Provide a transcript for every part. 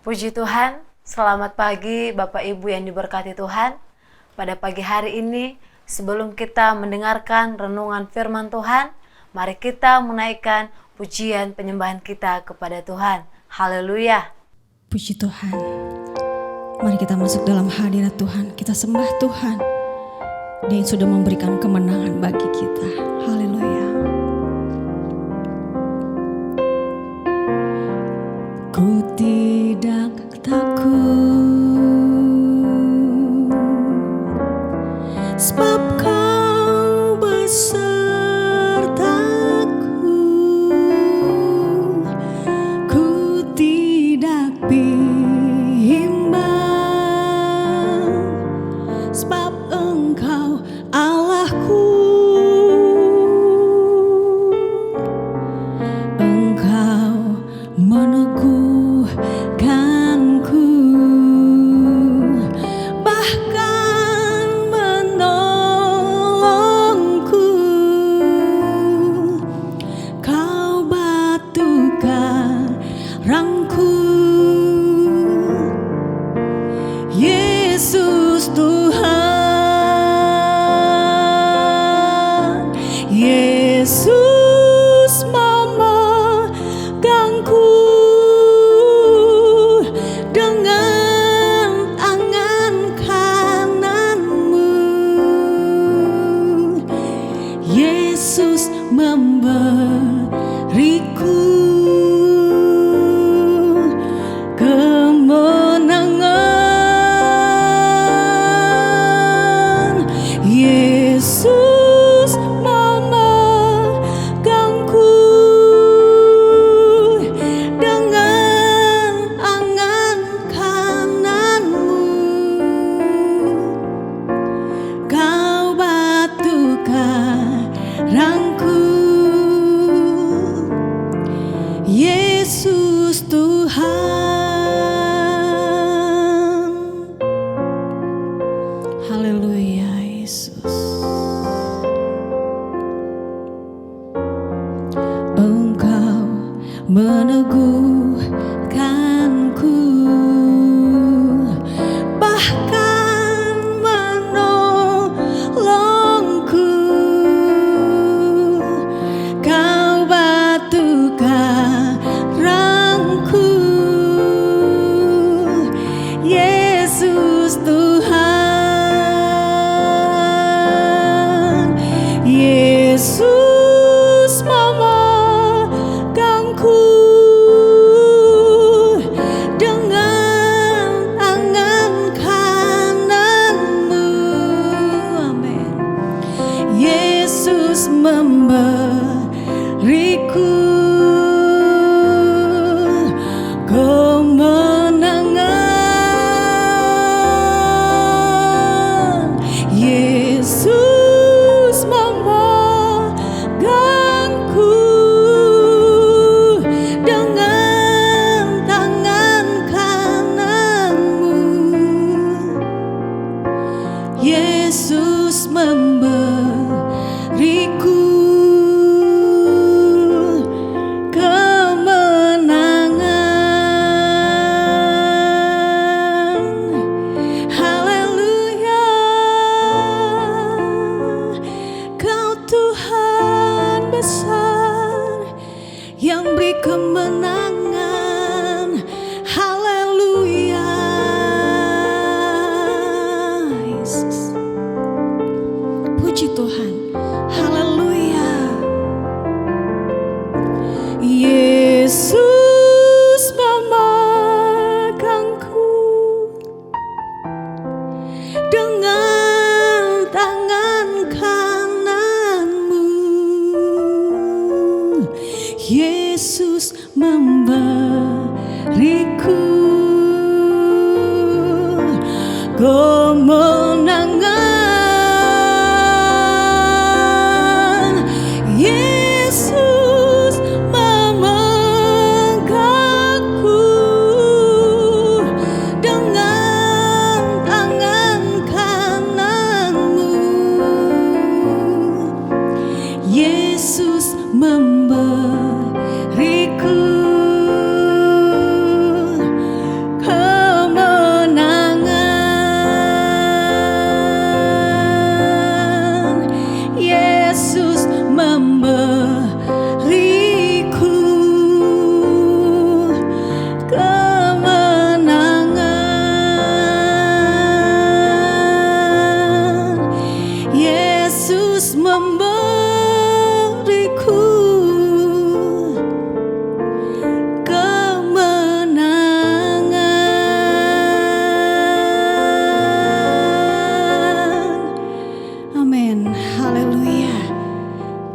Puji Tuhan, selamat pagi Bapak Ibu yang diberkati Tuhan. Pada pagi hari ini, sebelum kita mendengarkan renungan firman Tuhan, mari kita menaikkan pujian penyembahan kita kepada Tuhan. Haleluya. Puji Tuhan. Mari kita masuk dalam hadirat Tuhan. Kita sembah Tuhan. Dia yang sudah memberikan kemenangan bagi kita. Haleluya. Ku tidak takut, sebab Kau besertaku. Ku tidak bimbang, sebab Engkau Allahku. Engkau meneguhkanku, bahkan menolongku. Kau batu karangku, Yesus Tuhan. Yesus memegangku dengan tangan kananmu. Yesus memberiku kemenangan. Yesus memegangku dengan tangan kananmu. Kau batu karangku, Yesus Tuhan. Haleluya, Yesus. Engkau meneguhkanku, bahkan menolongku. Kau batu karangku, Yesus Tuhan. Yesus memegangku dengan tangan kananmu. Amin. Yesus memberiku kemenangan. Yesus memegangku dengan tangan kananmu. Yesus memberiku kemenangan. Haleluya. Kau Tuhan besar yang beri kemenangan. Haleluya. Yesus. Puji Tuhan. Haleluya. Yesus memegangku dengan tangan kananmu. Yesus memberiku kemenangan. Yesus memberiku kemenangan. Amin. Haleluya.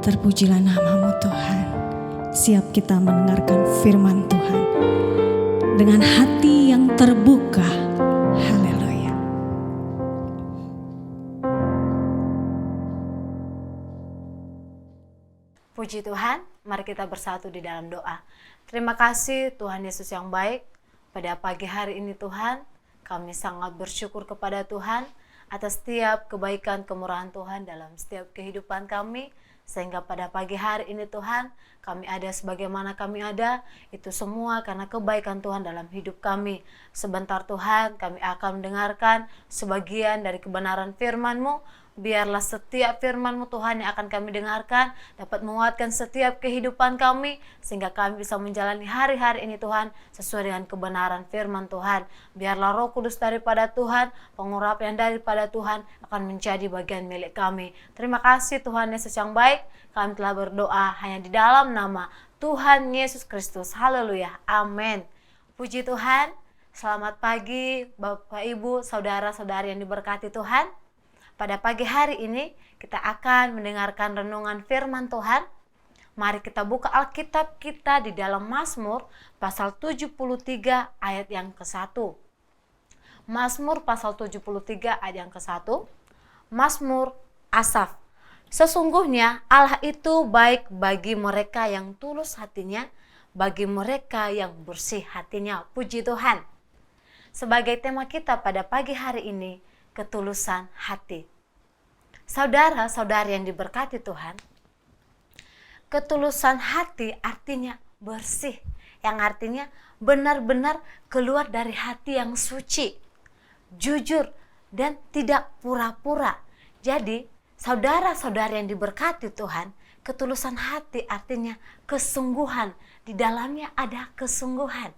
Terpujilah nama-Mu Tuhan. Siap kita mendengarkan firman Tuhan dengan hati yang terbuka. Haleluya. Puji Tuhan, mari kita bersatu di dalam doa. Terima kasih Tuhan Yesus yang baik. Pada pagi hari ini Tuhan, kami sangat bersyukur kepada Tuhan atas setiap kebaikan kemurahan Tuhan dalam setiap kehidupan kami. Sehingga pada pagi hari ini Tuhan, kami ada sebagaimana kami ada, itu semua karena kebaikan Tuhan dalam hidup kami. Sebentar Tuhan, kami akan mendengarkan sebagian dari kebenaran firman-Mu. Biarlah setiap firman-Mu Tuhan yang akan kami dengarkan dapat menguatkan setiap kehidupan kami, sehingga kami bisa menjalani hari-hari ini Tuhan sesuai dengan kebenaran firman Tuhan. Biarlah Roh Kudus daripada Tuhan, pengurapan daripada Tuhan akan menjadi bagian milik kami. Terima kasih Tuhan Yesus yang baik. Kami telah berdoa hanya di dalam nama Tuhan Yesus Kristus. Haleluya. Amin. Puji Tuhan. Selamat pagi Bapak, Ibu, saudara-saudari yang diberkati Tuhan. Pada pagi hari ini kita akan mendengarkan renungan firman Tuhan. Mari kita buka Alkitab kita di dalam Mazmur pasal 73 ayat yang ke-1. Mazmur pasal 73 ayat yang ke-1. Mazmur Asaf. Sesungguhnya Allah itu baik bagi mereka yang tulus hatinya, bagi mereka yang bersih hatinya. Puji Tuhan. Sebagai tema kita pada pagi hari ini, ketulusan hati. Saudara-saudari yang diberkati Tuhan, ketulusan hati artinya bersih, yang artinya benar-benar keluar dari hati yang suci, jujur, dan tidak pura-pura. Jadi, saudara-saudari yang diberkati Tuhan, ketulusan hati artinya kesungguhan. Di dalamnya ada kesungguhan.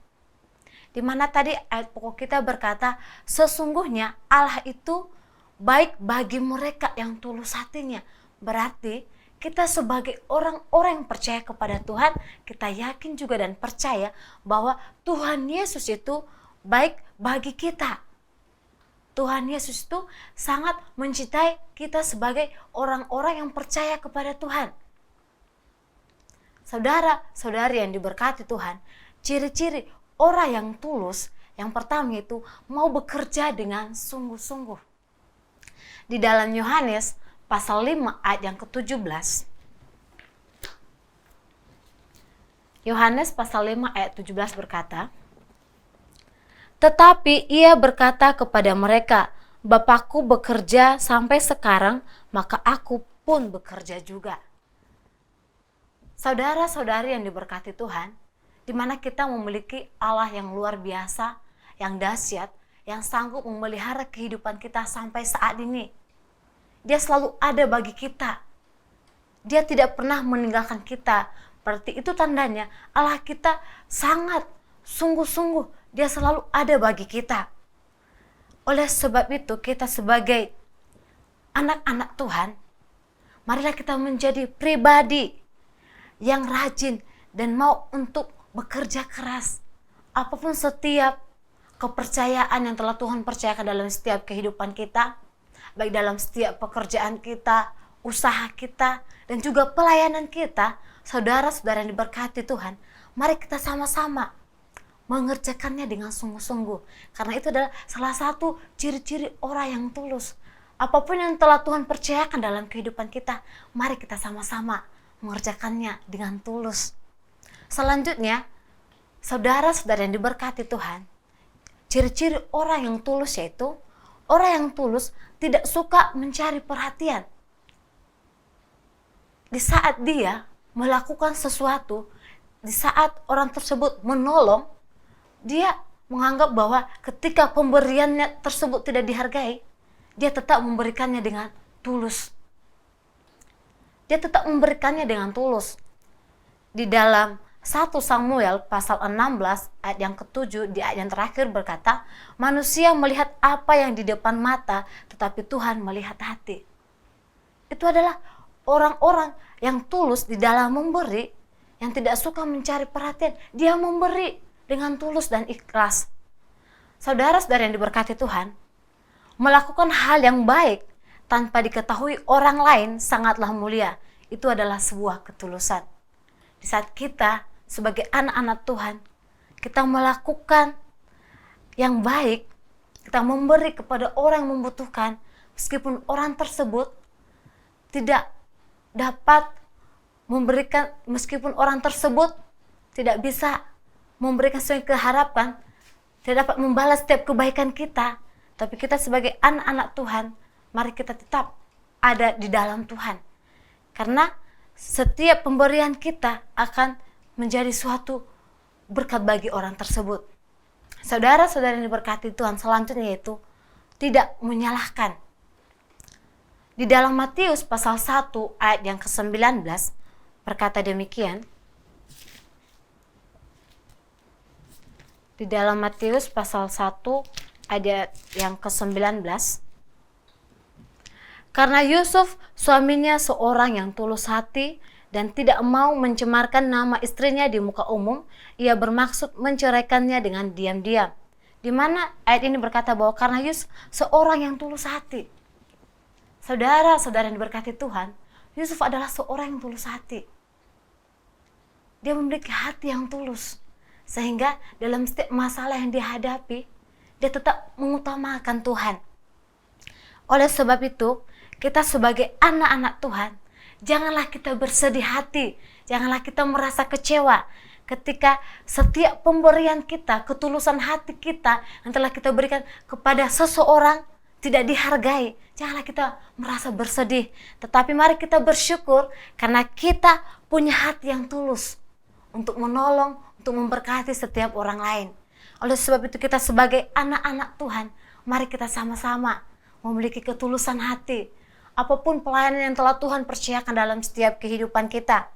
Di mana tadi ayat pokok kita berkata, sesungguhnya Allah itu baik bagi mereka yang tulus hatinya. Berarti kita sebagai orang-orang yang percaya kepada Tuhan, kita yakin juga dan percaya bahwa Tuhan Yesus itu baik bagi kita. Tuhan Yesus itu sangat mencintai kita sebagai orang-orang yang percaya kepada Tuhan. Saudara-saudari yang diberkati Tuhan, ciri-ciri orang yang tulus, yang pertama itu mau bekerja dengan sungguh-sungguh. Di dalam Yohanes pasal 5 ayat yang ke-17. Yohanes pasal 5 ayat 17 berkata, tetapi ia berkata kepada mereka, Bapakku bekerja sampai sekarang, maka aku pun bekerja juga. Saudara-saudari yang diberkati Tuhan, di mana kita memiliki Allah yang luar biasa, yang dahsyat, yang sanggup memelihara kehidupan kita sampai saat ini. Dia selalu ada bagi kita. Dia tidak pernah meninggalkan kita. Berarti itu tandanya Allah kita sangat sungguh-sungguh. Dia selalu ada bagi kita. Oleh sebab itu kita sebagai anak-anak Tuhan, marilah kita menjadi pribadi yang rajin dan mau untuk bekerja keras. Apapun setiap kepercayaan yang telah Tuhan percayakan dalam setiap kehidupan kita, baik dalam setiap pekerjaan kita, usaha kita, dan juga pelayanan kita, saudara-saudara yang diberkati Tuhan, mari kita sama-sama mengerjakannya dengan sungguh-sungguh. Karena itu adalah salah satu ciri-ciri orang yang tulus. Apapun yang telah Tuhan percayakan dalam kehidupan kita, mari kita sama-sama mengerjakannya dengan tulus. Selanjutnya, saudara-saudara yang diberkati Tuhan, ciri-ciri orang yang tulus yaitu orang yang tulus tidak suka mencari perhatian. Di saat dia melakukan sesuatu, di saat orang tersebut menolong, dia menganggap bahwa ketika pemberiannya tersebut tidak dihargai, dia tetap memberikannya dengan tulus. Dia tetap memberikannya dengan tulus. Di dalam 1 Samuel pasal 16 ayat yang ke-7 di ayat yang terakhir berkata, manusia melihat apa yang di depan mata, tetapi Tuhan melihat hati. Itu adalah orang-orang yang tulus di dalam memberi, yang tidak suka mencari perhatian, dia memberi dengan tulus dan ikhlas. Saudara-saudara yang diberkati Tuhan, melakukan hal yang baik tanpa diketahui orang lain sangatlah mulia. Itu adalah sebuah ketulusan. Di saat kita sebagai anak-anak Tuhan, kita melakukan yang baik, kita memberi kepada orang yang membutuhkan, meskipun orang tersebut tidak dapat memberikan, meskipun orang tersebut tidak bisa memberikan sesuai yang kita harapkan, tidak dapat membalas setiap kebaikan kita, tapi kita sebagai anak-anak Tuhan, mari kita tetap ada di dalam Tuhan. Karena setiap pemberian kita akan menjadi suatu berkat bagi orang tersebut. Saudara-saudara yang diberkati Tuhan, selanjutnya yaitu tidak menyalahkan. Di dalam Matius pasal 1 ayat yang ke-19 berkata demikian. Di dalam Matius pasal 1 ayat yang ke-19. Karena Yusuf suaminya seorang yang tulus hati dan tidak mau mencemarkan nama istrinya di muka umum, ia bermaksud menceraikannya dengan diam-diam. Di mana ayat ini berkata bahwa karena Yusuf seorang yang tulus hati. Saudara-saudara yang diberkati Tuhan, Yusuf adalah seorang yang tulus hati. Dia memiliki hati yang tulus, sehingga dalam setiap masalah yang dihadapi, dia tetap mengutamakan Tuhan. Oleh sebab itu, kita sebagai anak-anak Tuhan, janganlah kita bersedih hati, janganlah kita merasa kecewa ketika setiap pemberian kita, ketulusan hati kita yang telah kita berikan kepada seseorang tidak dihargai. Janganlah kita merasa bersedih, tetapi mari kita bersyukur karena kita punya hati yang tulus untuk menolong, untuk memberkati setiap orang lain. Oleh sebab itu kita sebagai anak-anak Tuhan, mari kita sama-sama memiliki ketulusan hati. Apapun pelayanan yang telah Tuhan percayakan dalam setiap kehidupan kita.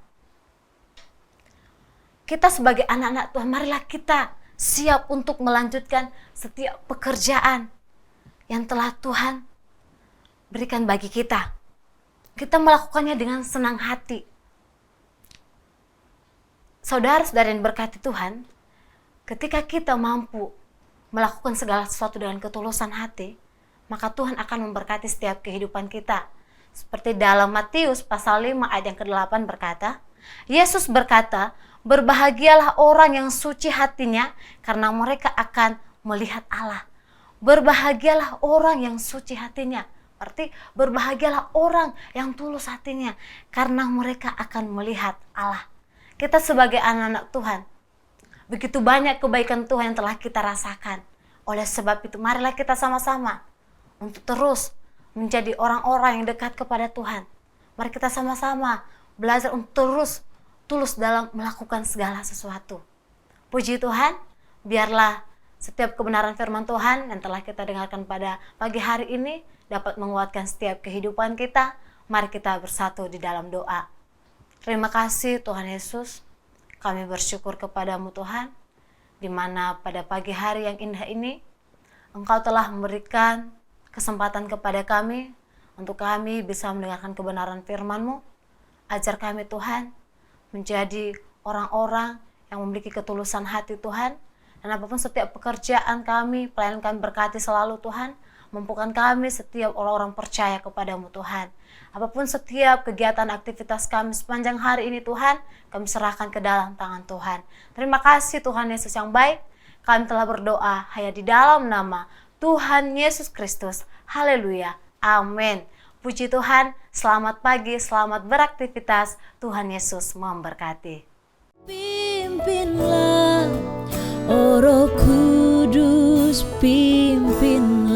Kita sebagai anak-anak Tuhan, marilah kita siap untuk melanjutkan setiap pekerjaan yang telah Tuhan berikan bagi kita. Kita melakukannya dengan senang hati. Saudara-saudara yang berkati Tuhan, ketika kita mampu melakukan segala sesuatu dengan ketulusan hati, maka Tuhan akan memberkati setiap kehidupan kita. Seperti dalam Matius pasal 5 ayat yang ke-8 berkata, Yesus berkata, berbahagialah orang yang suci hatinya karena mereka akan melihat Allah. Berbahagialah orang yang suci hatinya. Berarti berbahagialah orang yang tulus hatinya karena mereka akan melihat Allah. Kita sebagai anak-anak Tuhan, begitu banyak kebaikan Tuhan yang telah kita rasakan. Oleh sebab itu, marilah kita sama-sama untuk terus menjadi orang-orang yang dekat kepada Tuhan. Mari kita sama-sama belajar untuk terus tulus dalam melakukan segala sesuatu. Puji Tuhan, biarlah setiap kebenaran firman Tuhan yang telah kita dengarkan pada pagi hari ini dapat menguatkan setiap kehidupan kita. Mari kita bersatu di dalam doa. Terima kasih Tuhan Yesus, kami bersyukur kepadamu Tuhan, di mana pada pagi hari yang indah ini, Engkau telah memberikan kesempatan kepada kami, untuk kami bisa mendengarkan kebenaran firman-Mu. Ajar kami Tuhan, menjadi orang-orang yang memiliki ketulusan hati Tuhan, dan apapun setiap pekerjaan kami, pelayanan kami berkati selalu Tuhan, mampukan kami setiap orang-orang percaya kepadamu Tuhan. Apapun setiap kegiatan aktivitas kami sepanjang hari ini Tuhan, kami serahkan ke dalam tangan Tuhan. Terima kasih Tuhan Yesus yang baik, kami telah berdoa hanya di dalam nama Tuhan Yesus Kristus. Haleluya. Amin. Puji Tuhan, selamat pagi, selamat beraktivitas. Tuhan Yesus memberkati. Pimpinlah, oh Roh Kudus, pimpinlah.